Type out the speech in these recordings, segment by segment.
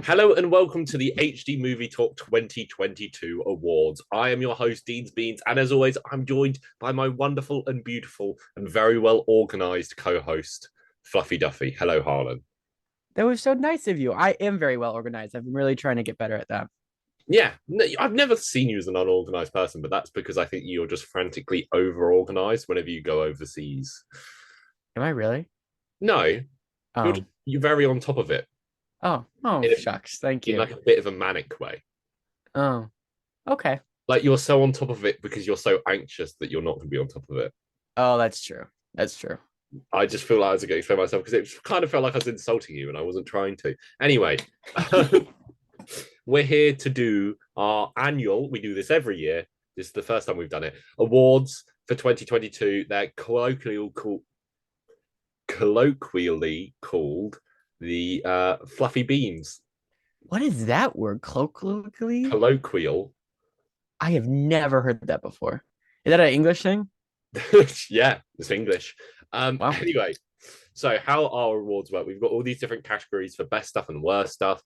Hello and welcome to the HD Movie Talk 2022 Awards. I am your host, Dean's Beans, and as always, I'm joined by my wonderful and beautiful and very well organized co-host, Fluffy Duffy. Hello, Harlan. That was so nice of you. I am very well organized. I've been really trying to get better at that. Yeah, I've never seen you as an unorganized person, but that's because I think you're just frantically over-organized whenever you go overseas. Am I really? No, Oh, you're very on top of it oh, in, shucks. Thank in you. like a bit of a manic way. Oh, okay. Like you're so on top of it because you're so anxious that you're not going to be on top of it. Oh, that's true. That's true. I just feel like I was going to explain myself because it kind of felt like I was insulting you and I wasn't trying to. Anyway, we're here to do our annual, we do this every year. This is the first time we've done it. Awards for 2022. They're colloquially called the Fluffy Beans. What is that word? Colloquially? Colloquial. I have never heard that before. Is that an English thing? Yeah, it's English. Wow. Anyway, so how our awards work, we've got all these different categories for best stuff and worst stuff.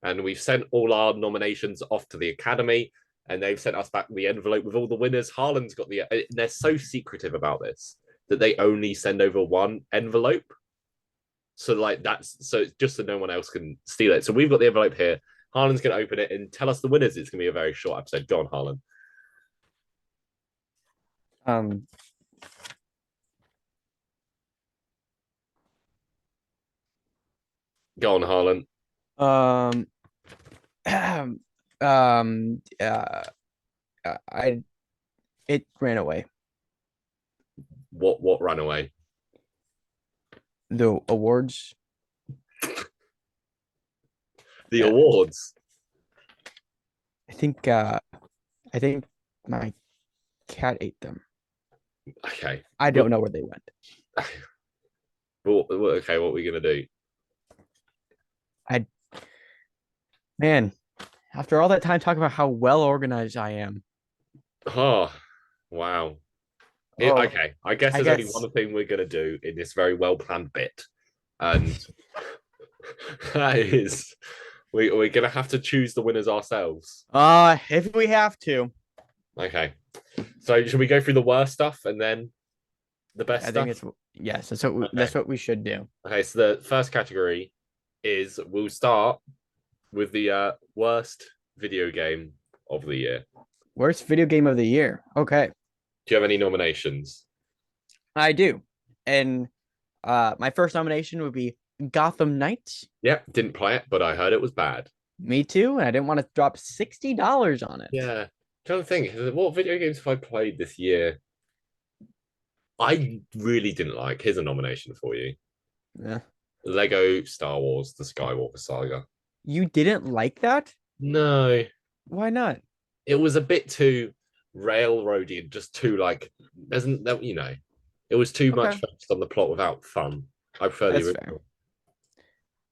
And we've sent all our nominations off to the Academy, and they've sent us back the envelope with all the winners. Harlan's got they're so secretive about this that they only send over one envelope. So like so it's just so no one else can steal it. So we've got the envelope here. Harlan's gonna open it and tell us the winners. It's gonna be a very short episode. Go on, Harlan. Um, Go on, Harlan. um, uh, I it ran away. What ran away? The awards. The Yeah, awards. I think I think my cat ate them. Okay. I Well, don't know where they went. okay, what are we gonna do? I Man, after all that time talking about how well organized I am. Oh, wow. Oh, Okay, I guess I there's only guess one thing we're gonna do in this very well planned bit, and that is we're gonna have to choose the winners ourselves. if we have to. Okay, so should we go through the worst stuff and then the best I think stuff? it's yes, that's what we, Okay. that's what we should do. Okay, so the first category is we'll start with the worst video game of the year. Worst video game of the year. Okay. Do you have any nominations? I do. And my first nomination would be Gotham Knights. Yeah, didn't play it, but I heard it was bad. Me too. And I didn't want to drop $60 on it. Yeah, trying to think, what video games have I played this year? I really didn't like. Here's a nomination for you: Yeah. Lego Star Wars: The Skywalker Saga. You didn't like that? No, Why not? it was a bit too railroady and just too like, doesn't that it was too much Okay. focused on the plot without fun. I prefer the That's fair.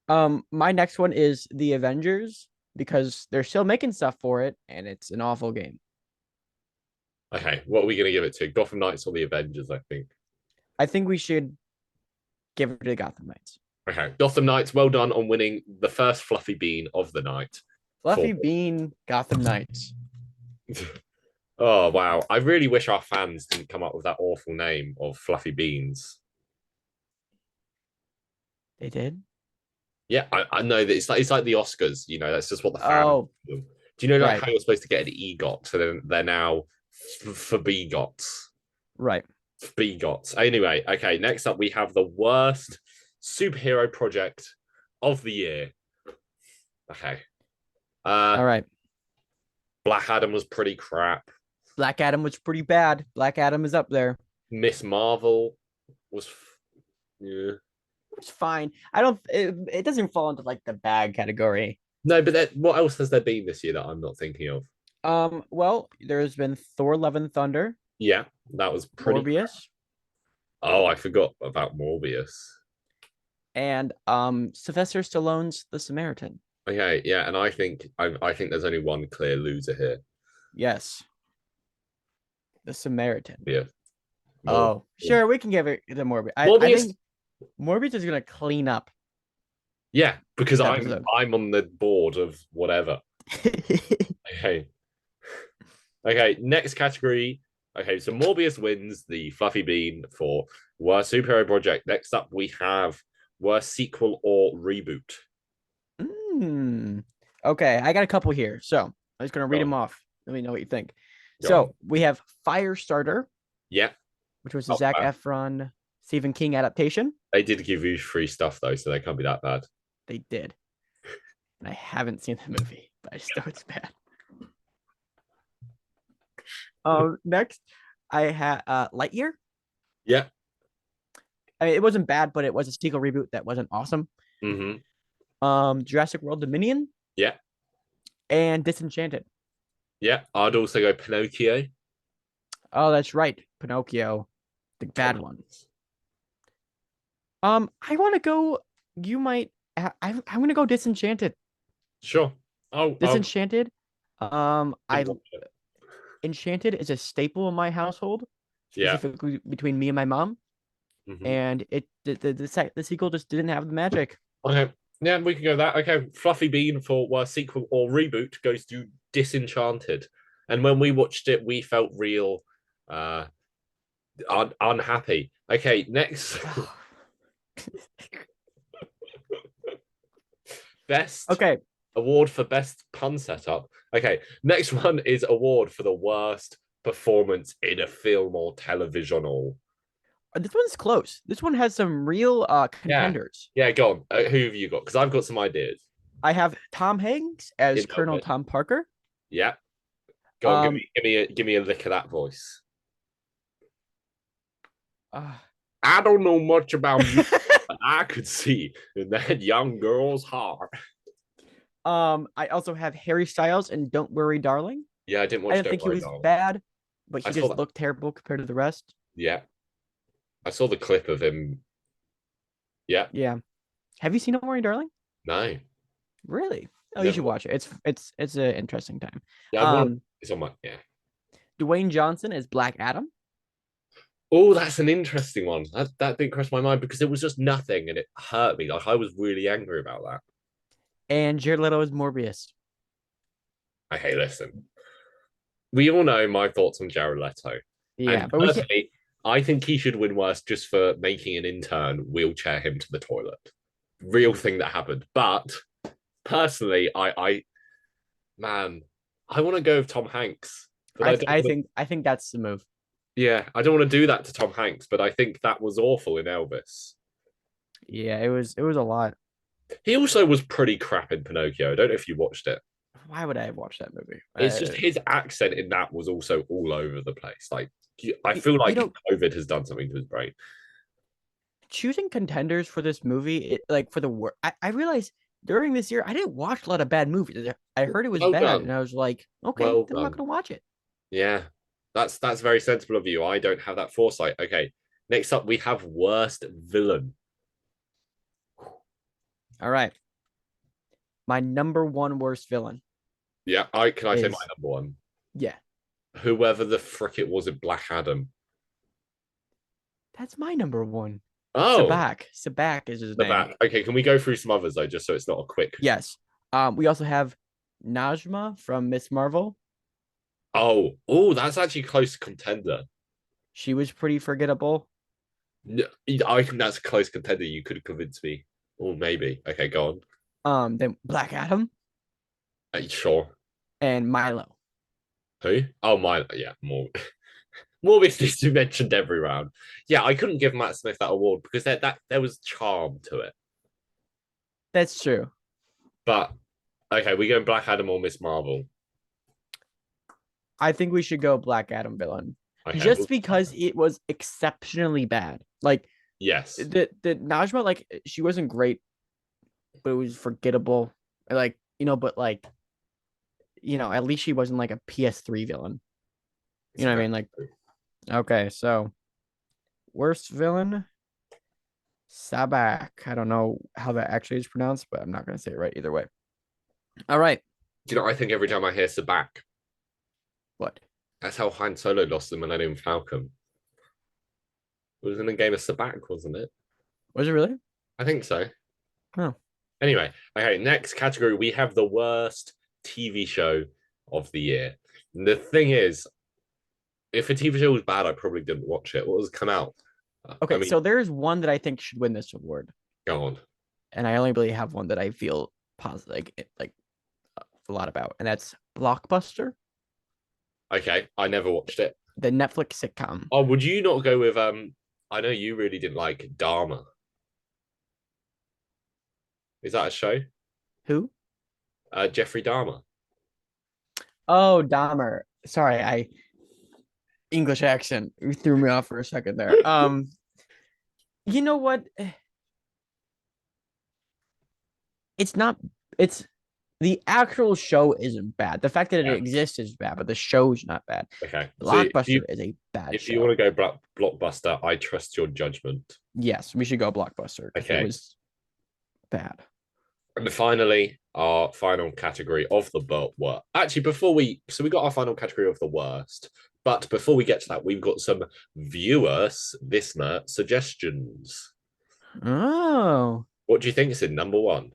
original. My next one is The Avengers because they're still making stuff for it and it's an awful game. Okay, what are we gonna give it to? Gotham Knights or the Avengers? I think. I think we should give it to Gotham Knights. Okay, Gotham Knights. Well done on winning the first fluffy bean of the night. For Fluffy Bean, Gotham Knights. Oh wow! I really wish our fans didn't come up with that awful name of Fluffy Beans. They did? Yeah, I know that it's like the Oscars. That's just what the fans Oh, do. Do you know like right, how you're supposed to get an EGOT? So then they're now for BGOTs. right. BGOTs. Anyway, okay. Next up, we have the worst superhero project of the year. Okay. All right. Black Adam was pretty crap. Black Adam was pretty bad. Black Adam is up there. Miss Marvel was yeah. It's fine. I don't. It doesn't fall into like the bad category. No, but what else has there been this year that I'm not thinking of? Well, there's been Thor: Love and Thunder, Yeah, that was pretty crap. Morbius, Oh, I forgot about Morbius. and Sylvester Stallone's The Samaritan. Okay, yeah, and I think there's only one clear loser here. Yes, The Samaritan. Yeah, Mor- Oh, sure, we can give it the Morbius. I Morbius. think Morbius is gonna clean up. Yeah, because episode. I'm on the board of whatever. Okay. Okay, next category. Okay, so Morbius wins the Fluffy Bean for worst superhero project. Next up, we have worst sequel or reboot. Hmm. Okay, I got a couple here. So I'm just gonna read Go them on, off. Let me know what you think. go on. So we have Firestarter, Yeah, which was the not Zac bad. Efron Stephen King adaptation. They did give you free stuff though, so they can't be that bad. They did. And I haven't seen the movie, but I just know it's bad. Next I had Lightyear. Yeah. I mean, it wasn't bad, but it was a sequel reboot that wasn't awesome. Mm-hmm. Jurassic World Dominion Yeah. and Disenchanted. Yeah. I'd also go Pinocchio. Oh, that's right, Pinocchio, the bad one. I want to go. You might. I'm gonna go Disenchanted. Sure. I'll Disenchanted. I watch it. Enchanted is a staple in my household, Yeah. specifically between me and my mom. Mm-hmm. And the sequel just didn't have the magic. Okay. Yeah, we can go that. Okay. Fluffy Bean for worst sequel or reboot goes to Disenchanted. And when we watched it, we felt real uh unhappy. Okay, next. Best Okay, award for best pun setup. Okay, next one is award for the worst performance in a film or television. All this one's close. This one has some real yeah, contenders. yeah. Go on. Who have you got? Because I've got some ideas. I have Tom Hanks as In Colonel Elvis. Tom Parker. Yeah. Go on. Um, Give me a lick of that voice. uh, I don't know much about music, but I could see in that young girl's heart. I also have Harry Styles and Don't Worry, Darling. Yeah, I didn't I watch didn't Don't think he Worry, was Darling. bad, but I he saw just that. looked terrible compared to the rest. Yeah, I saw the clip of him. Yeah, Yeah. Have you seen Don't Worry, Darling? no, Really? Oh, you never. should watch it. It's an interesting time. Yeah, I want. Um, It's on my yeah. Dwayne Johnson is Black Adam, Oh, that's an interesting one. That didn't cross my mind because it was just nothing and it hurt me. Like I was really angry about that. and Jared Leto is Morbius. Hey, listen, we all know my thoughts on Jared Leto, Yeah, and but we can't. personally, I think he should win worst just for making an intern wheelchair him to the toilet. Real thing that happened. But personally, I man, I want to go with Tom Hanks, but I don't. I think that's the move. Yeah, I don't want to do that to Tom Hanks, but I think that was awful in Elvis. Yeah, it was a lot. He also was pretty crap in Pinocchio. I don't know if you watched it. Why would I have watched that movie? It's just his accent in that was also all over the place. Like I feel You like know, COVID has done something to his brain. choosing contenders for this movie, like for the work, I realized during this year I didn't watch a lot of bad movies. I heard it was Well bad, done, and I was like, okay, well then I'm not done. gonna watch it. Yeah, that's very sensible of you. I don't have that foresight. Okay, next up we have worst villain. All right, my number one worst villain Yeah, I can I say my is number one. yeah, Whoever the frick it was in Black Adam. that's my number one. Oh, Sabak is his the name. bat. Okay, can we go through some others though, just so it's not a quick. Yes. We also have Najma from Miss Marvel. Oh, that's actually a close contender. She was pretty forgettable. I think that's a close contender. You could convince me. Oh, maybe. Okay, go on. Then Black Adam Sure. and Milo. Who? Oh, my. Yeah, more. Morbius needs to be mentioned every round. Yeah, I couldn't give Matt Smith that award because there was charm to it. That's true. But okay, we go Black Adam or Miss Marvel. I think we should go Black Adam villain. Okay. Just because it was exceptionally bad. Like Yes. the Najma, like she wasn't great, but it was forgettable. Like, but like, at least she wasn't like a PS3 villain. You know what I mean? Like, okay, so worst villain, Sabak. I don't know how that actually is pronounced, but I'm not gonna say it right either way. All right. Do you know? I think every time I hear Sabak, What? that's how Han Solo lost the Millennium Falcon. It was in a game of Sabak, wasn't it? Was it really? I think so. Oh. Anyway, okay, next category we have the worst TV show of the year. And the thing is, if a TV show was bad, I probably didn't watch it. What has come out? I Okay, mean, so there's one that I think should win this award, go on. and I only really have one that I feel positive, like a lot about, and that's Blockbuster, Okay, I never watched it. the Netflix sitcom. Oh, would you not go with I know you really didn't like Dharma. Is that a show? Who? Jeffrey Dahmer. Oh, Dahmer. Sorry, I English accent threw me off for a second there. You know what? It's not. It's the actual show isn't bad. The fact that it Yeah. exists is bad, but the show's not bad. Okay. So Blockbuster is a bad if show. you want to go blockbuster, I trust your judgment. Yes, we should go Blockbuster because Okay. it was bad. And finally, our final category of the were actually we got our final category of the worst. But before we get to that, we've got some listener suggestions. Oh, What do you think is in number one?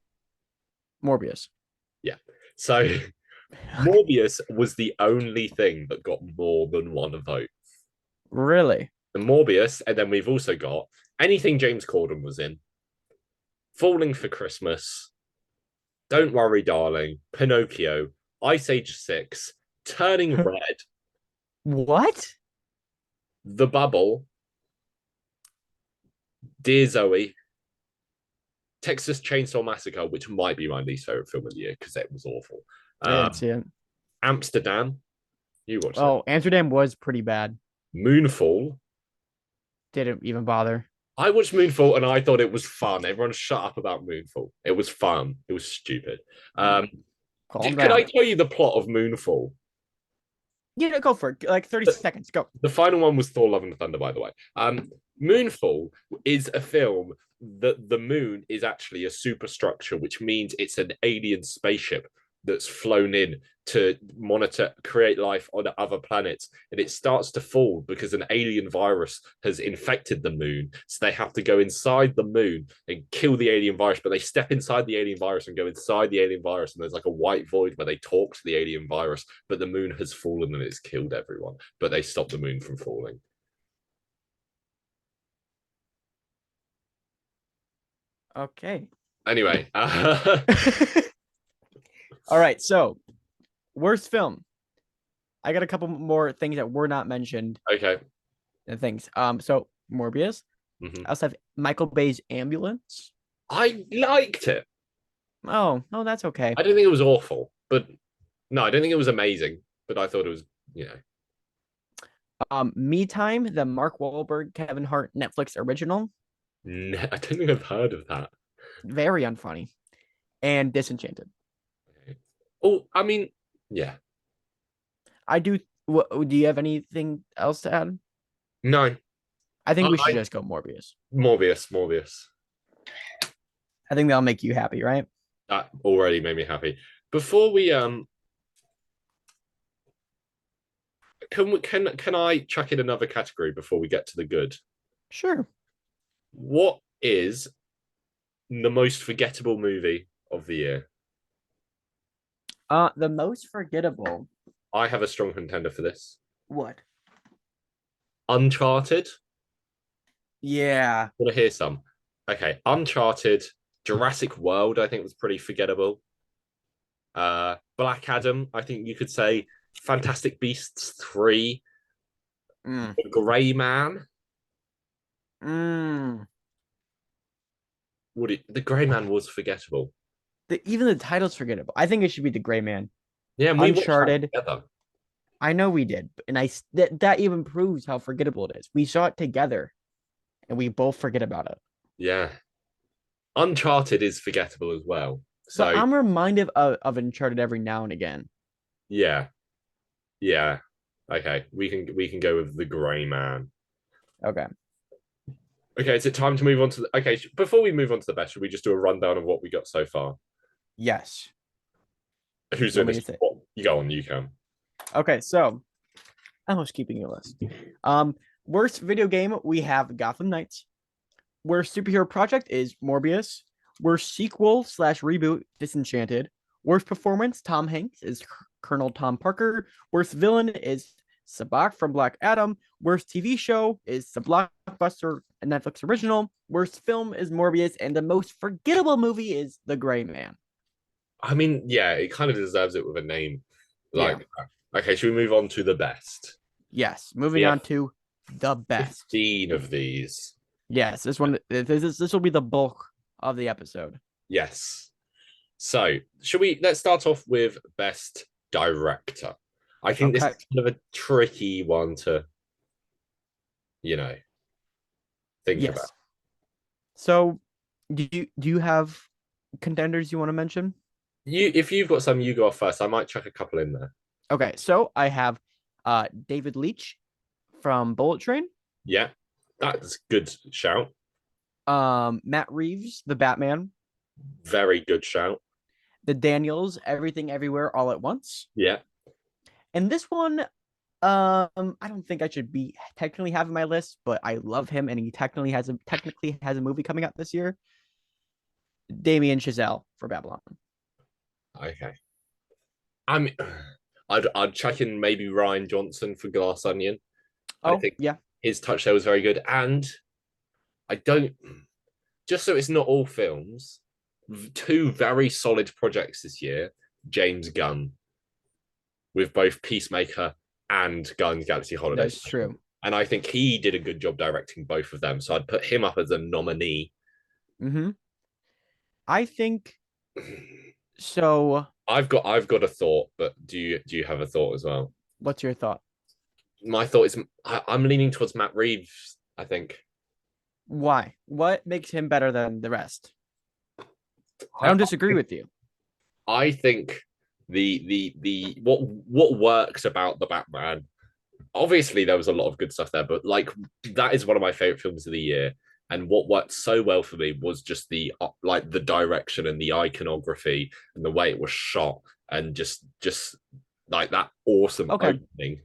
Morbius. Yeah. So Morbius was the only thing that got more than one vote. Really? The Morbius, and then we've also got anything James Corden was in, Falling for Christmas, Don't Worry, Darling, Pinocchio, Ice Age 6, Turning Red, What? The Bubble, Dear Zoe, Texas Chainsaw Massacre, which might be my least favorite film of the year because it was awful. I didn't see it. Amsterdam, you watched it. Oh, Amsterdam was pretty bad. Moonfall. Didn't even bother. I watched Moonfall and I thought it was fun. Everyone shut up about Moonfall. It was fun. It was stupid. Calm Can down. I tell you the plot of Moonfall? Yeah, go for it. Like 30 seconds. Go. The final one was Thor: Love and Thunder, by the way. Moonfall is a film that the moon is actually a superstructure, which means it's an alien spaceship that's flown in to create life on other planets. And it starts to fall because an alien virus has infected the moon. So they have to go inside the moon and kill the alien virus. But they step inside the alien virus and go inside the alien virus. And there's like a white void where they talk to the alien virus. But the moon has fallen and it's killed everyone. But they stop the moon from falling. Okay. Anyway. All right. So, worst film. I got a couple more things that were not mentioned. Okay. And things. So Morbius. Mm-hmm. I also have Michael Bay's Ambulance. I liked it. Oh, no, that's okay. I don't think it was awful, but no, I don't think it was amazing. But I thought it was, Me Time, the Mark Wahlberg, Kevin Hart Netflix original. I don't think I've heard of that. Very unfunny. And Disenchanted. Oh, I mean, yeah. I do. Do you have anything else to add? No. I think we should just go Morbius. Morbius. I think that'll make you happy, right? That already made me happy. Before we can I chuck in another category before we get to the good? Sure. What is the most forgettable movie of the year? The most forgettable. I have a strong contender for this. What? Uncharted. Yeah. Want to hear some? Okay, Uncharted, Jurassic World, I think was pretty forgettable. Black Adam, I think you could say. Fantastic Beasts 3, The Grey Man. The Grey Man was forgettable. Even the title's forgettable. I think it should be The Grey Man. Yeah, we Uncharted. Together. I know we did, and that even proves how forgettable it is. We saw it together, and we both forget about it. Yeah, Uncharted is forgettable as well. So but I'm reminded of Uncharted every now and again. Yeah. Okay, we can go with The Grey Man. Okay. Okay, is it time to move on to okay, before we move on to the best, should we just do a rundown of what we got so far? Yes. Who's doing this? You go on, you can. Okay, so I was keeping your list. Worst video game, we have Gotham Knights. Worst superhero project is Morbius. Worst sequel slash reboot, Disenchanted. Worst performance, Tom Hanks is Colonel Tom Parker. Worst villain is Sabak from Black Adam. Worst TV show is the blockbuster Netflix original. Worst film is Morbius, and the most forgettable movie is The Gray Man. I mean, yeah, it kind of deserves it with a name like that. Okay, should we move on to the best? Yes. Moving on to the best. 15 of these. Yes, this will be the bulk of the episode. Yes. So, let's start off with best director. I think this is kind of a tricky one to, think about. So, do you have contenders you want to mention? If you've got some, you go off first. I might chuck a couple in there. Okay, so I have David Leitch from Bullet Train. Yeah, that's a good shout. Matt Reeves, the Batman. Very good shout. The Daniels, Everything Everywhere All at Once. Yeah. And this one, I don't think I should be technically having my list, but I love him, and he technically has a movie coming out this year. Damien Chazelle for Babylon. Okay. I'd chuck in maybe Rian Johnson for Glass Onion. I think his touch there was very good, and just so it's not all films, two very solid projects this year. James Gunn with both Peacemaker and Guardians of the Galaxy Holiday. That's true. And I think he did a good job directing both of them. So I'd put him up as a nominee. Mm-hmm. I think so. I've got a thought, but do you have a thought as well? What's your thought? My thought is I'm leaning towards Matt Reeves, I think. Why? What makes him better than the rest? I don't disagree with you. I think the what works about the Batman. Obviously, there was a lot of good stuff there, but like that is one of my favorite films of the year. And what worked so well for me was just the direction and the iconography and the way it was shot and just like that awesome opening.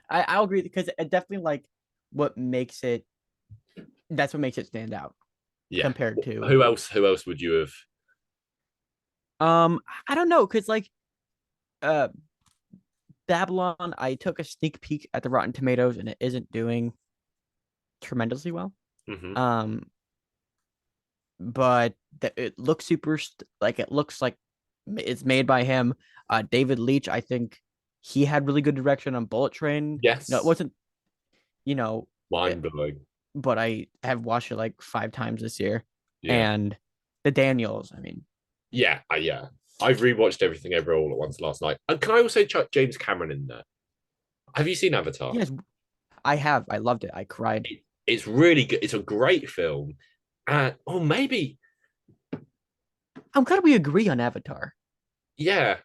I'll agree because it definitely like what makes it. That's what makes it stand out. Yeah. Compared to who else would you have? I don't know because like, Babylon. I took a sneak peek at the Rotten Tomatoes and it isn't doing tremendously well. Mm-hmm. But it looks it looks like it's made by him. David Leitch, I think he had really good direction on Bullet Train. Yes. No, it wasn't, mind blowing. But I have watched it like 5 times this year. Yeah. And the Daniels, I mean. Yeah. I've rewatched Everything Everywhere All at Once last night. And can I also chuck James Cameron in there? Have you seen Avatar? Yes, I have. I loved it. I cried. It's really good. It's a great film. Or maybe I'm glad we agree on Avatar. Yeah.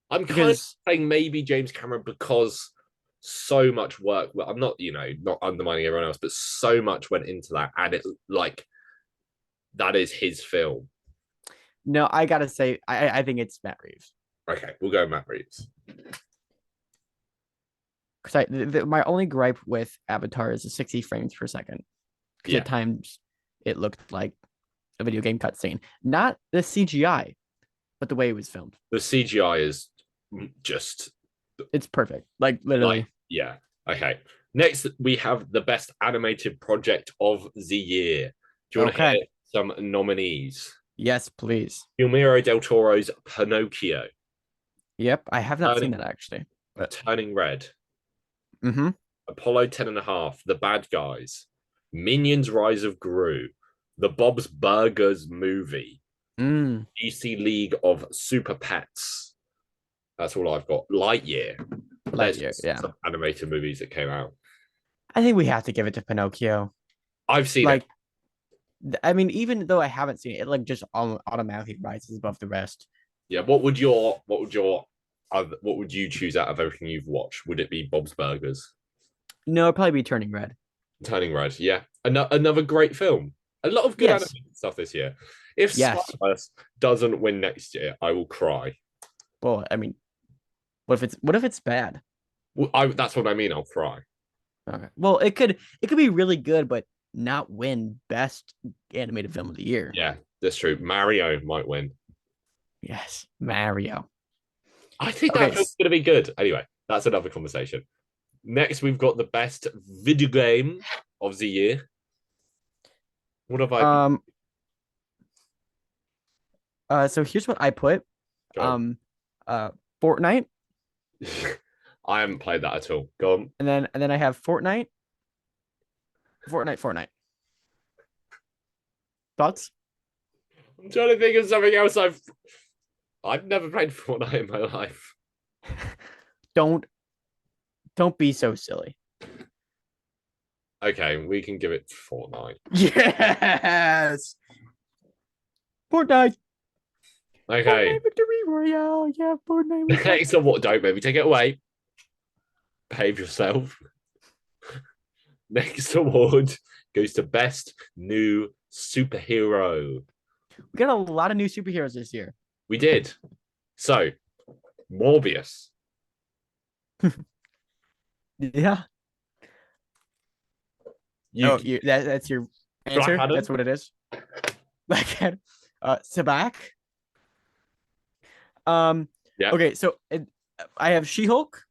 I'm kind of saying maybe James Cameron because so much work. Well, I'm not, not undermining everyone else, but so much went into that. And it that is his film. No, I gotta say, I think it's Matt Reeves. Okay, we'll go Matt Reeves. Because my only gripe with Avatar is the 60 frames per second. Because at times it looked like a video game cutscene. Not the CGI, but the way it was filmed. The CGI is just... It's perfect. Like, literally. Yeah. Okay. Next, we have the best animated project of the year. Do you want to hear some nominees? Yes, please. Guillermo del Toro's Pinocchio. Yep, I have not seen that actually. But... Turning Red. Mm-hmm. Apollo 10.5, The Bad Guys, Minions: Rise of Gru, The Bob's Burgers movie, DC League of Super Pets. That's all I've got. Lightyear, yeah. Some animated movies that came out. I think we have to give it to Pinocchio. I've seen it. I mean, even though I haven't seen it, it just automatically rises above the rest. Yeah. What would you choose out of everything you've watched? Would it be Bob's Burgers? No, it'd probably be Turning Red. Turning Red, yeah. Another great film. A lot of good animated stuff this year. If Spider-Verse doesn't win next year, I will cry. Well, I mean, what if it's bad? Well, that's what I mean. I'll cry. Okay. Well, it could be really good, but not win Best Animated Film of the Year. Yeah, that's true. Mario might win. Yes, Mario. I think Okay, that film's going to be good. Anyway, that's another conversation. Next, we've got the best video game of the year. What have I? So here's what I put. Go on. Fortnite, I haven't played that at all. Go on. and then I have Fortnite. Thoughts? I'm trying to think of something else. I've never played Fortnite in my life. Don't be so silly. Okay, we can give it Fortnite. Yes. Fortnite. Okay. Fortnite Victory Royale. Yeah, Fortnite. Next on what don't maybe take it away. Behave yourself. Next award goes to best new superhero. We got a lot of new superheroes this year. We did. So, Morbius. Yeah. That's your answer. That's what it is. Black Adam. Sabak. Yeah. Okay, so I have She-Hulk.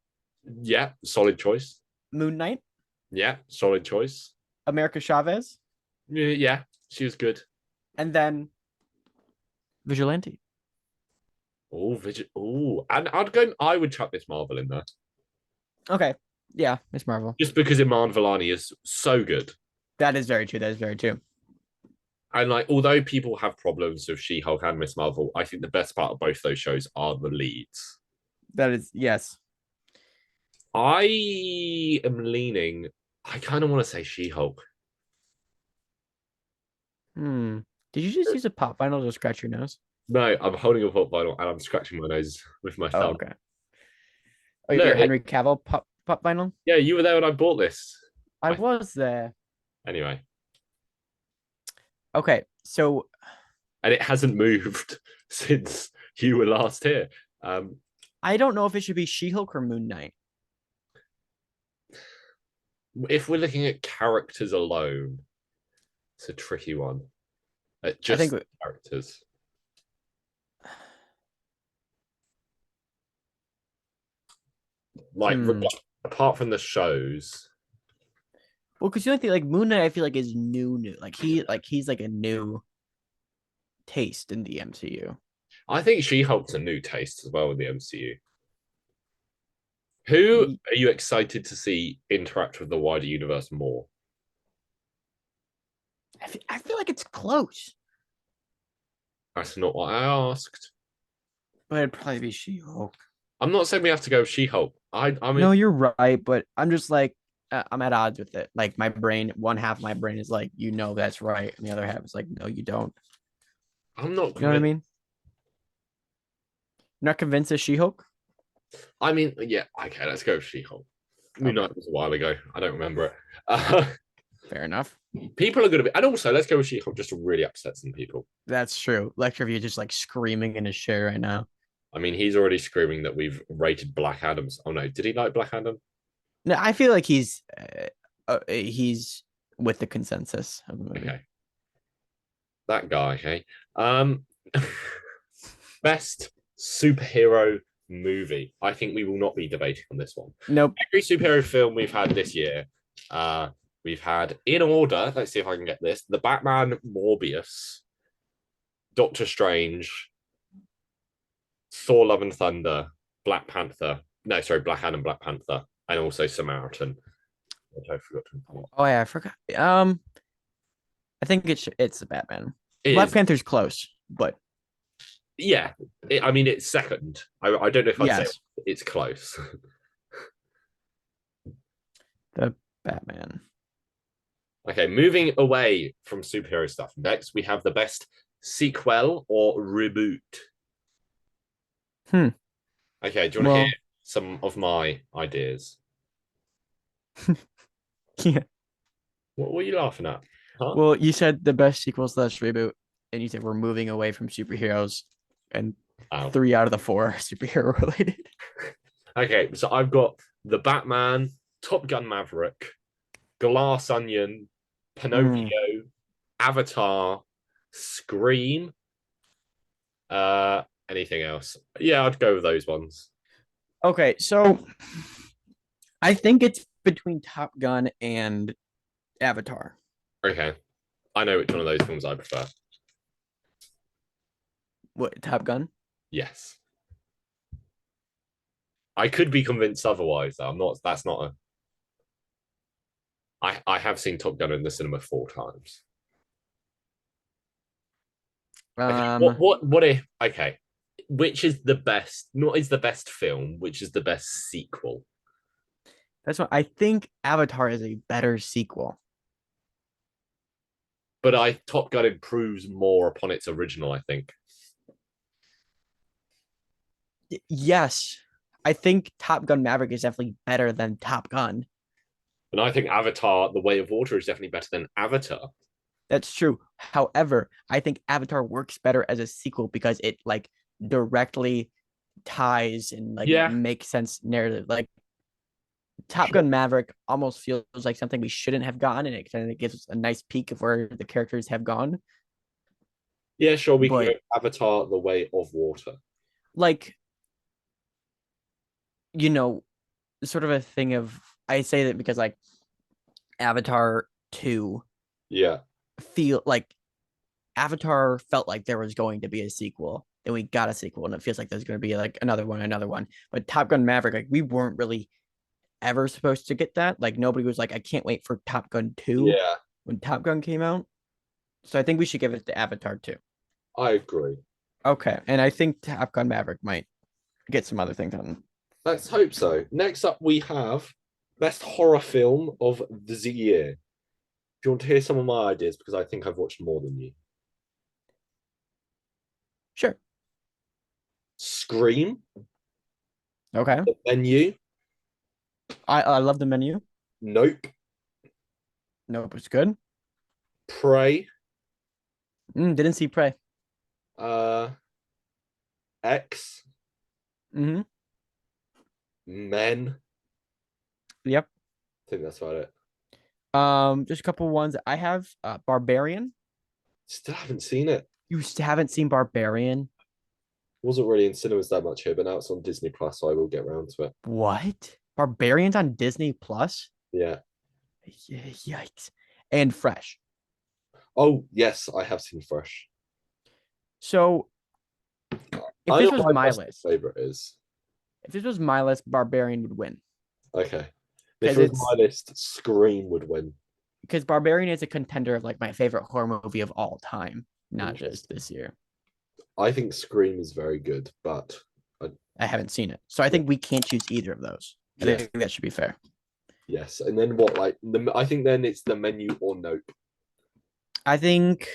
Yeah, solid choice. Moon Knight. Yeah, solid choice. America Chavez. Yeah, she was good. And then Vigilante. And I would chuck Miss Marvel in there. Okay. Yeah, Miss Marvel. Just because Iman Vellani is so good. That is very true. And like, although people have problems with She-Hulk and Miss Marvel, I think the best part of both those shows are the leads. That is, yes. I am leaning. I kind of want to say She-Hulk. Did you just use a pop vinyl to scratch your nose? No, I'm holding a pop vinyl and I'm scratching my nose with my thumb. Okay. Oh, your Henry Cavill pop vinyl? Yeah, you were there when I bought this. I was there. Anyway. Okay, so. And it hasn't moved since you were last here. I don't know if it should be She-Hulk or Moon Knight. If we're looking at characters alone, it's a tricky one. Just I think characters. Like, apart from the shows. Well, because the only thing, like Moon Knight, I feel like is new. Like he's like a new taste in the MCU. I think She-Hulk's a new taste as well in the MCU. Who are you excited to see interact with the wider universe more? I feel like it's close. That's not what I asked. But it'd probably be She-Hulk. I'm not saying we have to go with She-Hulk. I mean, no, you're right, but I'm just like I'm at odds with it. Like my brain, one half of my brain is like, that's right, and the other half is like, no, you don't. I'm not. You know what I mean? You're not convinced of She-Hulk? I mean, yeah, okay, let's go with She-Hulk. Moon Knight was a while ago. I don't remember it. Fair enough. People are going to be, and also let's go with She-Hulk just to really upset some people. That's true. Lecterview just like screaming in his chair right now. I mean, he's already screaming that we've rated Black Adam's. Oh no, did he like Black Adam? No, I feel like he's with the consensus of the movie. Okay. That guy, okay. Best superhero movie. I think we will not be debating on this one. Nope. Every superhero film we've had this year, we've had in order. Let's see if I can get this: The Batman, Morbius, Doctor Strange, Thor: Love and Thunder, Black Panther. No, sorry, Black Adam, Black Panther, and also Samaritan, which I forgot to include. Oh yeah, I forgot. I think it's the Batman. Black Panther's close, but yeah, I mean it's second. I don't know if I'd say it's close. The Batman. Okay, moving away from superhero stuff. Next, we have the best sequel or reboot. Okay, do you want to hear some of my ideas? Yeah. What were you laughing at? Huh? Well, you said the best sequel / reboot, and you said we're moving away from superheroes, and 3 out of the 4 are superhero related. Okay, so I've got The Batman, Top Gun Maverick, Glass Onion, Mm. Pinocchio, Avatar, Scream. Anything else? Yeah, I'd go with those ones. Okay, so I think it's between Top Gun and Avatar. Okay, I know which one of those films I prefer. What, Top Gun? Yes, I could be convinced otherwise. Though. I'm not. That's not a. I have seen Top Gun in the cinema 4 times. Okay, Um, what if? Okay, which is the best? Not is the best film. Which is the best sequel? that's what I think Avatar is a better sequel. But I Top Gun improves more upon its original. I think. Yes, I think Top Gun Maverick is definitely better than Top Gun. And I think Avatar: The Way of Water is definitely better than Avatar. That's true. However, I think Avatar works better as a sequel because it like directly ties and like Yeah, makes sense narrative. Like Top sure. Gun Maverick almost feels like something we shouldn't have gotten, and it kind of gives us a nice peek of where the characters have gone. Yeah, sure. We can go But Avatar: The Way of Water. like, you know, sort of a thing of I say that because like Avatar 2 Yeah, feel like Avatar felt like there was going to be a sequel. Then we got a sequel, and it feels like there's going to be like another one, another one. But Top Gun Maverick, like we weren't really ever supposed to get that. Like nobody was like, I can't wait for Top Gun 2 yeah, when Top Gun came out. So I think we should give it to Avatar 2. I agree. Okay. And I think Top Gun Maverick might get some other things on. Let's hope so. Next up, we have best horror film of the year. Do you want to hear some of my ideas? Because I think I've watched more than you. Sure. Scream, Okay. The Menu, I love the menu. Nope, Nope, it's good. Prey, Didn't see Prey. uh, X, Mm-hmm. Men. Yep. I think that's about it. Just a couple ones I have. Barbarian. Still haven't seen it. You haven't seen Barbarian? Wasn't really in cinemas that much here, but now it's on Disney Plus, so I will get around to it. What? Barbarian's on Disney Plus? Yeah. Yikes. And Fresh. Oh yes, I have seen Fresh. So if I this know was my my best list, favorite is. if this was my list, Barbarian would win. Okay. If Because it was it's my list, Scream would win. because Barbarian is a contender of like my favorite horror movie of all time, not just Interesting. this year. I think Scream is very good, but I haven't seen it. So I yeah, think we can't choose either of those. I yes, think that should be fair. yes. And then what? Like I think then it's The Menu or Nope. I think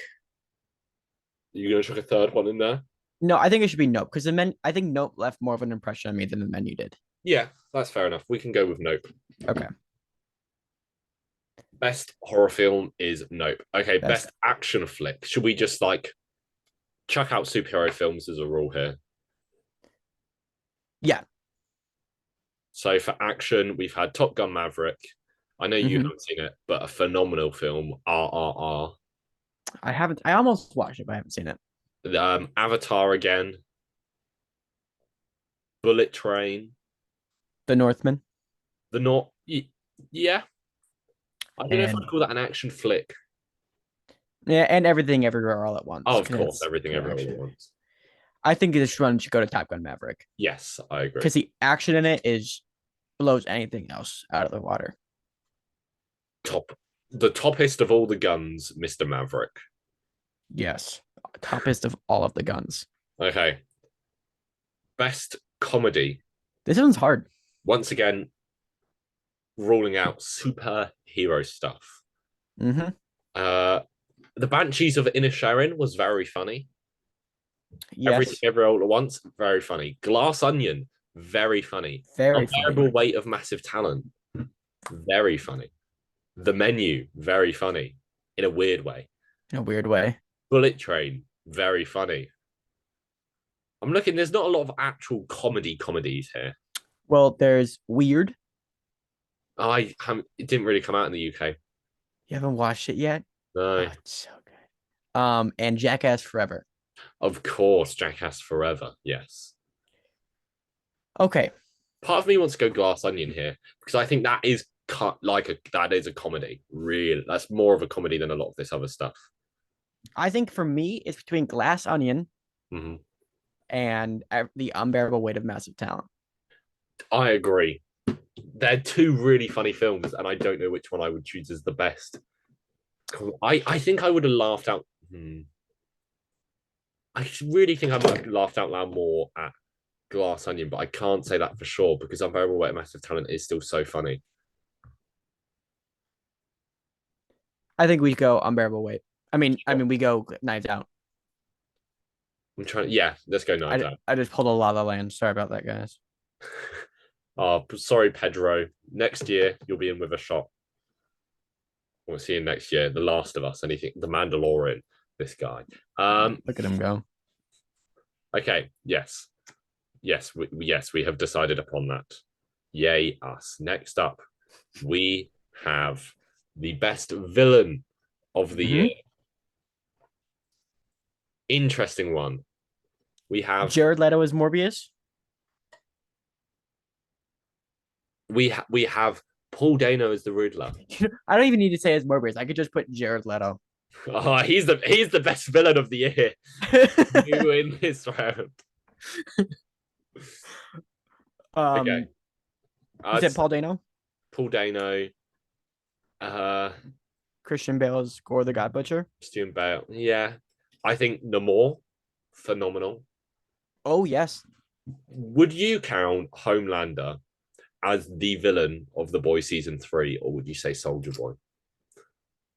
You're gonna chuck a third one in there? no, I think it should be Nope because I think Nope left more of an impression on me than the menu did. Yeah, that's fair enough. We can go with Nope. Okay. Best horror film is Nope. Okay, That's best action flick. Should we just like chuck out superhero films as a rule here? yeah. So for action, we've had Top Gun Maverick. I know you Hmm. haven't seen it, but a phenomenal film. RRR. I haven't I almost watched it, but I haven't seen it. Avatar again. Bullet Train. The Northman. The Not. Yeah, I don't know if And I'd call that an action flick. yeah, and everything everywhere all at Oh, once. of course, everything everywhere all at once. I think this run should go to Top Gun Maverick Yes, I agree. because the action in it is blows anything else out of the water. Top, the toppest of all the guns, Mr. Maverick. Yes, toppest of all of the guns. Okay, best comedy. This one's hard. Once again, ruling out superhero stuff. Mm-hmm. Uh, the Banshees of Inisherin was very funny. Everything Yes, Everywhere All at Once, very funny. Glass Onion, very funny. very Unbearable funny Weight of Massive Talent, very funny. The Menu, very funny in a weird way. in a weird way. Bullet Train, very funny. I'm looking, there's not a lot of actual comedies here. Well, there's Weird. It didn't really come out in the UK. You haven't watched it yet? Oh, No, it's so good. And Jackass Forever. of course, Jackass Forever. Yes. Okay. Part of me wants to go Glass Onion here because I think that is cut like that is a comedy. Really, that's more of a comedy than a lot of this other stuff. I think for me, it's between Glass Onion Mhm. and The Unbearable Weight of Massive Talent. I agree. They're two really funny films, and I don't know which one I would choose as the best. I think I would have laughed out. I really think I might have laughed out loud more at Glass Onion, but I can't say that for sure because Unbearable Weight of Massive Talent is still so funny. I think we go Unbearable Weight. I Sure. mean, we go Knives Out. I'm trying. Yeah, let's go Knives Out. I just pulled a La La Land. Sorry about that, guys. Oh, sorry, Pedro. Next year you'll be in with a shot. We'll see you next year. The Last of Us, anything, The Mandalorian. This guy. Look at him go. Okay. Yes. Yes, we have decided upon that. Yay, us. Next up, we have the best villain of the year. Interesting one. We have Jared Leto as Morbius. we have Paul Dano as the Riddler. I don't even need to say as Morbius. I could just put Jared Leto. Oh, he's the best villain of the year. You in this round. Okay. Is it Paul Dano? Paul Dano. Christian Bale's Gore the God Butcher. Christian Bale. Yeah. I think Namor, phenomenal. Oh yes. Would you count Homelander as the villain of The Boys season 3, or would you say Soldier Boy?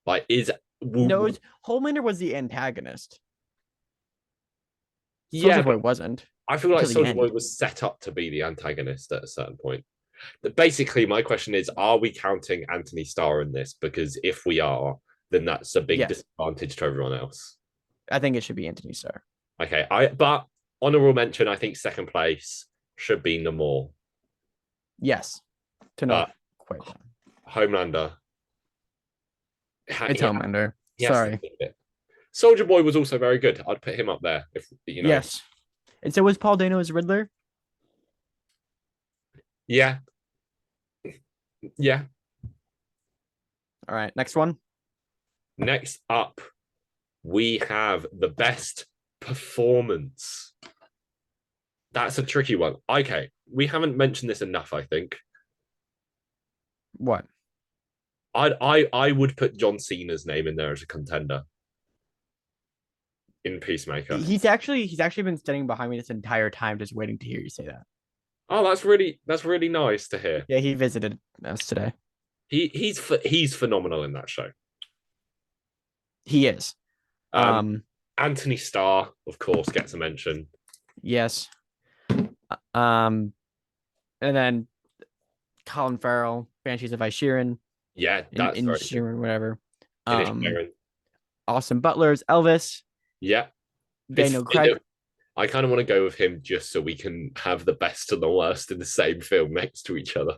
Like, No, Homelander was the antagonist. Yeah, Soldier Boy wasn't. I feel like Soldier Boy was set up to be the antagonist at a certain point. But basically, my question is: are we counting Anthony Starr in this? Because if we are, then that's a big disadvantage to everyone else. I think it should be Anthony Starr. Okay, but honorable mention. I think second place should be Namor. Yes, to not quite. Homelander. It's Homelander. Sorry. Soldier Boy was also very good. I'd put him up there if you know. Yes. And so was Paul Dano as Riddler? Yeah. Yeah. All right. Next one. Next up, we have the best performance. That's a tricky one. Okay. We haven't mentioned this enough, I think. What? I would put John Cena's name in there as a contender in Peacemaker. He's actually been standing behind me this entire time, just waiting to hear you say that. Oh, that's really nice to hear. Yeah, he visited us today. He's phenomenal in that show. He is. Anthony Starr, of course, gets a mention. Yes. And then Colin Farrell, Banshees of Inisherin. Yeah, that's very Inisherin, whatever. Inisherin. Austin Butler's Elvis. Yeah. Daniel Craig. I kind of want to go with him just so we can have the best and the worst in the same film next to each other.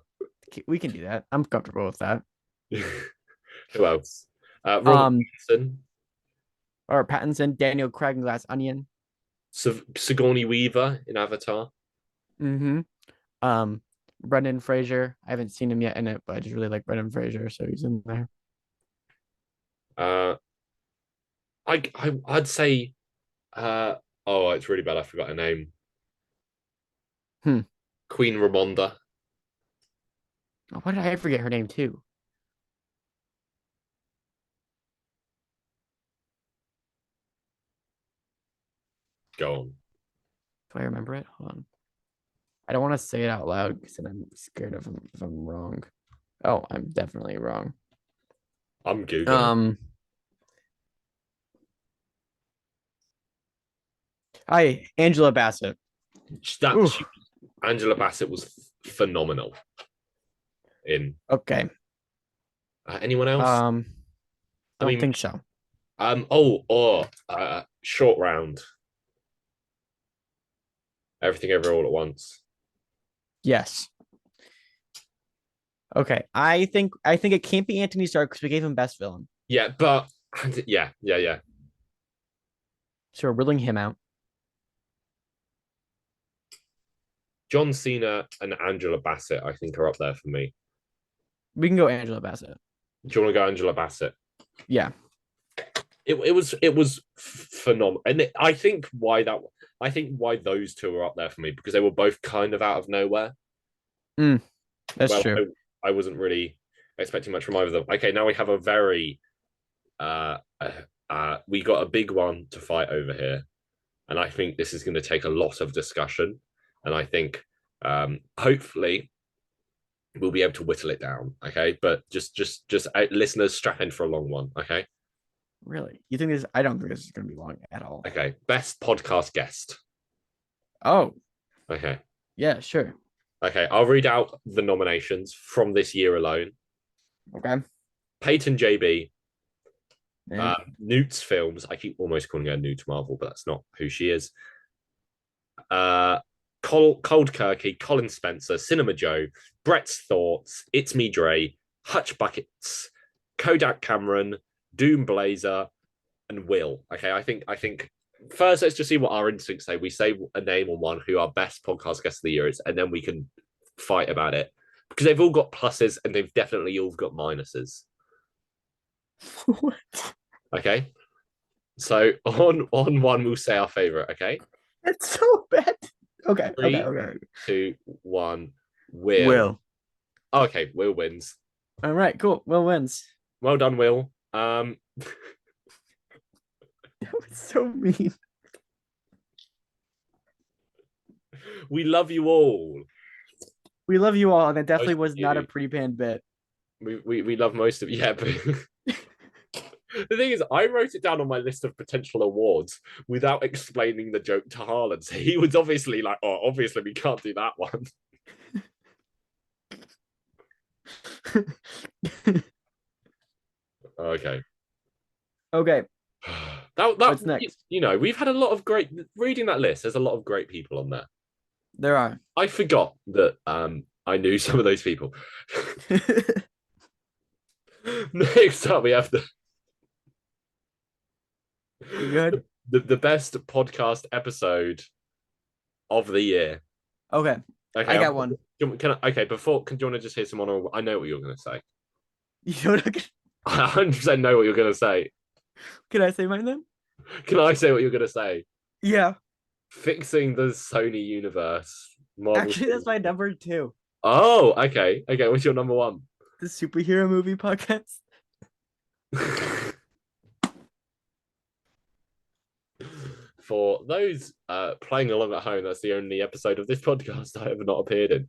We can do that. I'm comfortable with that. Who else? Robert Pattinson. Or Pattinson, Daniel Craig in Glass Onion. Sigourney Weaver in Avatar. Brendan Fraser. I haven't seen him yet in it, but I just really like Brendan Fraser, so he's in there. I'd say it's really bad. I forgot her name. Queen Ramonda. Oh, why did I forget her name too? Go on. Do I remember it? Hold on. I don't want to say it out loud because I'm scared if I'm wrong. Oh, I'm definitely wrong. I'm Googling. Hi, Angela Bassett. Angela Bassett was phenomenal. Okay. Anyone else? Don't think so. Short Round. Everything Everywhere All at Once. Yes. Okay, I think it can't be Anthony Stark because we gave him best villain, Yeah, but yeah. so we're ruling him out. John Cena and Angela Bassett, I think, are up there for me. We can go Angela Bassett. Do you want to go Angela Bassett? Yeah. It was phenomenal, and I think why those two are up there for me because they were both kind of out of nowhere. That's Well, true. I wasn't really expecting much from either of them. Okay, now we have a very we got a big one to fight over here, and I think this is going to take a lot of discussion, and I think hopefully we'll be able to whittle it down. Okay, but just listeners, strap in for a long one. Okay. Really? You think this? I don't think this is going to be long at all. Okay, best podcast guest. Oh, Okay. yeah, sure. Okay, I'll read out the nominations from this year alone. Okay. Peyton JB, Yeah. Newt's films. I keep almost calling her Newt Marvel, but that's not who she is. Uh, Cold Kirky, Colin Spencer, Cinema Joe, Brett's Thoughts, It's Me Dre, Hutch Buckets, Kodak Cameron, Doom Blazer, and Will. Okay, I think first let's just see what our instincts say. We say a name on one who our best podcast guest of the year is, and then we can fight about it because they've all got pluses and they've definitely all got minuses. What? Okay, so on one we'll say our favorite. Okay, That's so bad. Okay. three, Okay. 2, 1. Will. Will. Okay, Will wins. All right. Cool. Will wins. Well done, Will. That was so mean. We love you all. We love you all, and it definitely Most was of not a you. pre-planned bit. We love most of you. Yeah, but the thing is, I wrote it down on my list of potential awards without explaining the joke to Harlan. So he was obviously like, "Oh, obviously we can't do that one." Okay. Okay. What's That next? you know, we've had a lot of great reading that list. There's a lot of great people on there. There are. I forgot that I knew some of those people. Next up, we have You good? the best podcast episode of the year. Okay. Okay, I got one. Okay, before, do you want to just hear some honorable? I know what you're going to say. You know what? I 100% know what you're going to say. Can I say mine then? Can I say what you're going to say? Yeah. Fixing the Sony universe. Marvel Actually, that's my number 2. Oh, okay. Okay, what's your number 1? The superhero movie podcast. For those playing along at home, that's the only episode of this podcast I have not appeared in.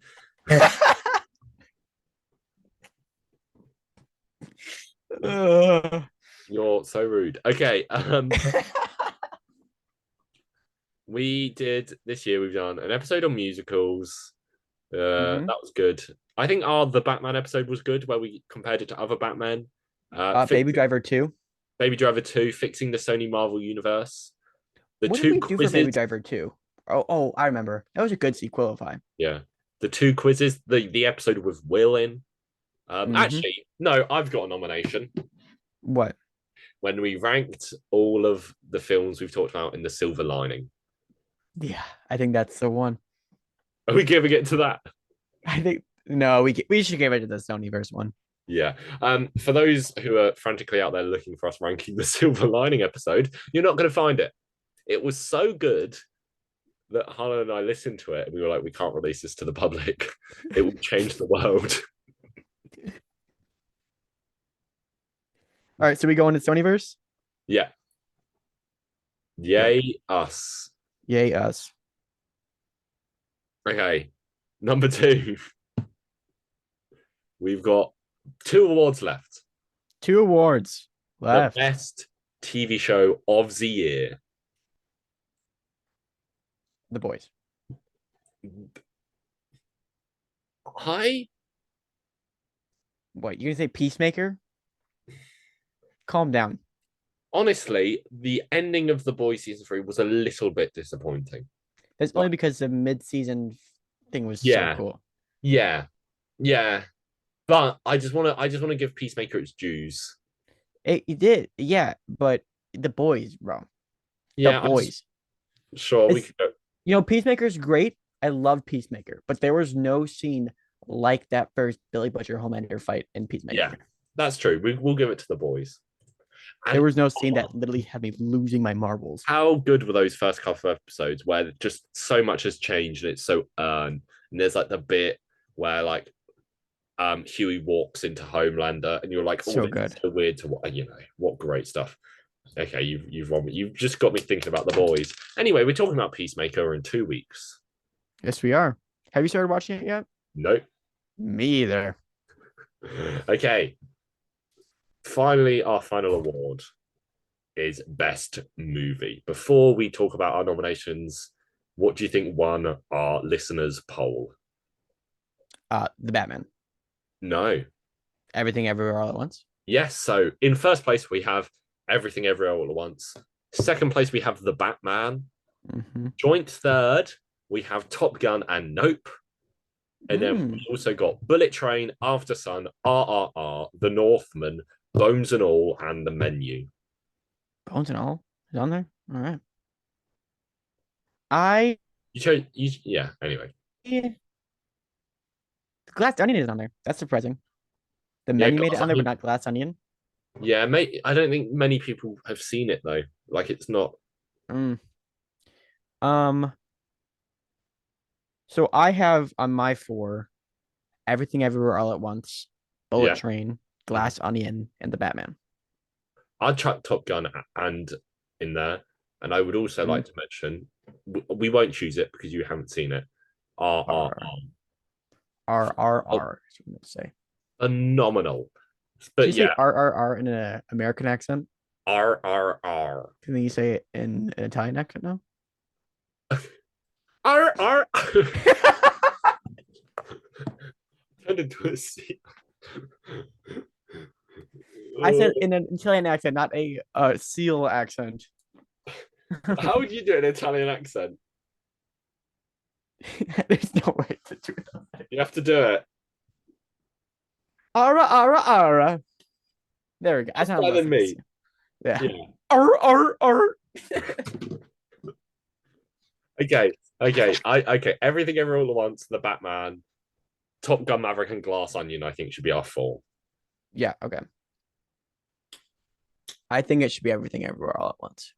You're so rude. Okay. We did this year. We've done an episode on musicals. That was good. I think the Batman episode was good, where we compared it to other Batman. Baby Driver 2. Baby Driver 2, fixing the Sony Marvel universe. What did we do for Baby Driver 2? Oh, I remember. That was a good sequelify. Yeah. The 2 quizzes, the episode with Will in. Actually, no, I've got a nomination. What? When we ranked all of the films we've talked about in the Silver Lining. Yeah, I think that's the one. Are we giving it to that? I think no, we should give it to the Sonyverse one. Yeah. For those who are frantically out there looking for us ranking the Silver Lining episode, you're not going to find it. It was so good that Hannah and I listened to it and we were like, we can't release this to the public. It will change the world. All right, so we go into Sonyverse? Yeah. Yay, us. Yay, us. Okay. Number 2. We've got 2 awards left. 2 awards left. The best TV show of the year. The Boys. What, you gonna say Peacemaker? Calm down. Honestly, the ending of The Boys season 3 was a little bit disappointing. That's only because the mid-season thing was so cool. Yeah. But I just want to give Peacemaker its dues. It did, yeah, but the boys, bro, the Yeah, boys. sure we It's could go. Peacemaker's great. I love Peacemaker, but there was no scene like that first Billy Butcher Homelander fight in Yeah, Peacemaker. that's true. We'll give it to the boys. There And was no scene that literally had me losing my marbles. how good were those first couple of episodes where just so much has changed and it's so earned? And there's like the bit where like Huey walks into Homelander and you're like, oh, So this is good. so weird to what what great stuff. Okay, you've just got me thinking about the boys. Anyway, we're talking about Peacemaker in 2 weeks. Yes, we are. Have you started watching it yet? Nope. Me either. Okay. Finally, our final award is Best Movie. Before we talk about our nominations, what do you think won our listeners' poll? The Batman. No. Everything Everywhere All at Once. Yes. So in first place, we have Everything Everywhere All at Once. Second place, we have The Batman. Mm-hmm. Joint third, we have Top Gun and Nope. And then we also got Bullet Train, After Sun, RRR, The Northman, Bones and All, and The Menu. Bones and All is on there. All right. I You chose, yeah. Anyway, yeah. Glass Onion is on there. That's surprising. The yeah, Menu made it Glass on there, but Onion. not Glass Onion. Yeah, mate. I don't think many people have seen it though. Like, it's not. Mm. Um. So I have on my four Everything Everywhere All at Once, Bullet Yeah, Train, Glass Onion, and The Batman. I'd chuck Top Gun and in there, and I would also Mm. like to mention we won't choose it because you haven't seen it. RRR. R R R Oh, R. That's what I'm going to say. phenomenal. Did But you say yeah, R R R in an American accent? RRR. Can you say it in an Italian accent now? RR. Turned into a sea. I said in an Italian accent, not a seal accent. How would you do an Italian accent? There's no way to do that. You have to do it. Ara ara ara. There we go. I sound Better less than like a me. seal. Yeah. Yeah. Ar ar ar. Okay. Okay. Everything Everywhere All at Once, The Batman, Top Gun Maverick, and Glass Onion, I think should be our four. Yeah. Okay. I think it should be Everything Everywhere All at Once.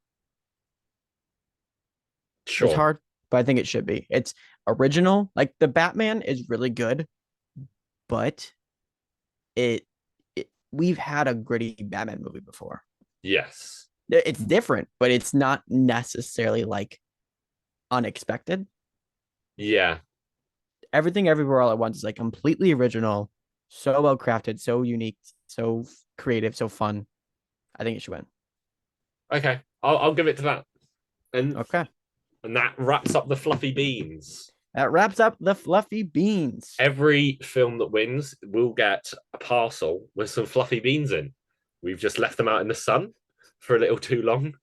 Sure. It's hard, but I think it should be. It's original. Like the Batman is really good, but it we've had a gritty Batman movie before. Yes. It's different, but it's not necessarily like unexpected. Yeah. Everything Everywhere All at Once is like completely original, so well crafted, so unique, so creative, so fun. I think it should win. Okay. I'll give it to that. Okay. And that wraps up the fluffy beans. That wraps up the fluffy beans. Every film that wins will get a parcel with some fluffy beans in. We've just left them out in the sun for a little too long.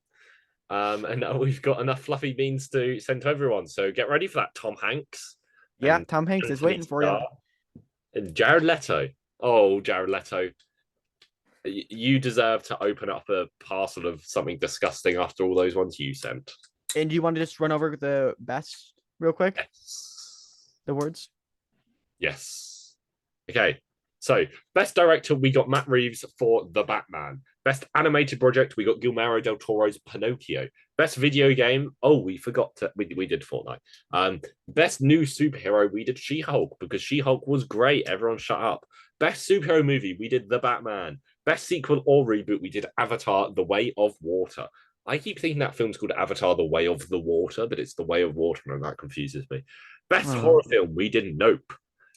And now we've got enough fluffy beans to send to everyone. So get ready for that, Tom Hanks. Yeah, Tom Hanks is waiting for you. And Jared Leto. Oh, Jared Leto. You deserve to open up a parcel of something disgusting after all those ones you sent. And do you want to just run over the best real quick? Yes. The words? Yes. Okay. So, best director, we got Matt Reeves for The Batman. Best animated project, we got Guillermo del Toro's Pinocchio. Best video game, we forgot to, we did Fortnite. Best new superhero, we did She-Hulk because She-Hulk was great. Everyone shut up. Best superhero movie, we did The Batman. Best sequel or reboot, we did Avatar: The Way of Water. I keep thinking that film's called Avatar: The Way of the Water, but it's The Way of Water, and that confuses me. Best horror film, we did Nope.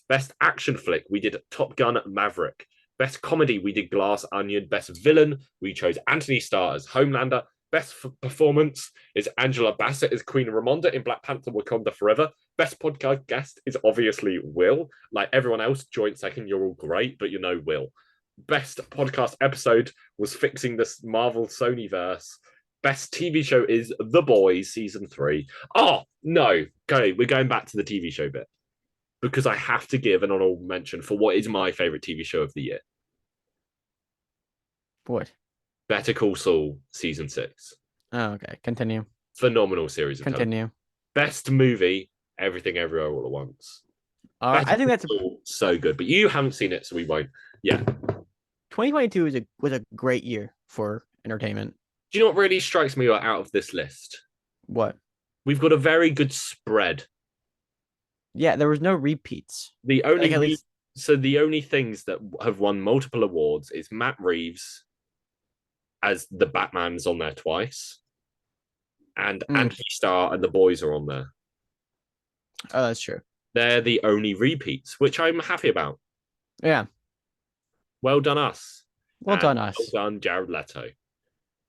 Best action flick, we did Top Gun Maverick. Best comedy, we did Glass Onion. Best villain, we chose Anthony Starr as Homelander. Best performance is Angela Bassett as Queen Ramonda in Black Panther Wakanda Forever. Best podcast guest is obviously Will. Like everyone else, joint second, you're all great, but you know Will. Best podcast episode was Fixing this Marvel Sonyverse. Best TV show is The Boys season 3. Oh no, okay, we're going back to the TV show bit. because I have to give an honorable mention for what is my favorite TV show of the year. What? Better Call Saul season 6. Oh, okay. Continue. Phenomenal series of television. Continue. Best movie, Everything Everywhere All at Once. I think that's so good, but you haven't seen it, so we won't. Yeah. 2022 was a great year for entertainment. Do you know what really strikes me out of this list? What? We've got a very good spread. Yeah, there was no repeats. The only Like, at least so the only things that have won multiple awards is Matt Reeves as the Batman's on there twice, and Anthony Starr and The Boys are on there. Oh, that's true. They're the only repeats, which I'm happy about. Yeah. Well done us. Well done us. Well done Jared Leto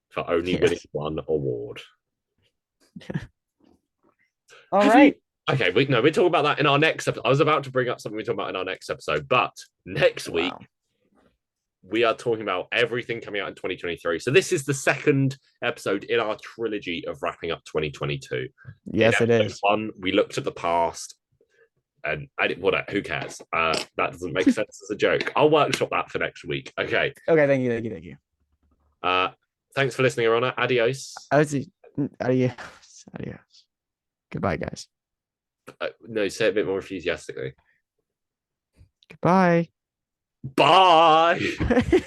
for only winning one award. All right. Okay, we're talking about that in our next episode. I was about to bring up something we talk about in our next episode, but next week we are talking about everything coming out in 2023. So this is the second episode in our trilogy of wrapping up 2022. Yes, it is. One, we looked at the past, and who cares? That doesn't make sense as a joke. I'll workshop that for next week. Okay. Okay. Thank you. Thanks for listening, Arona. Adios. Adios. Goodbye, guys. No, say it a bit more enthusiastically. Goodbye. Bye.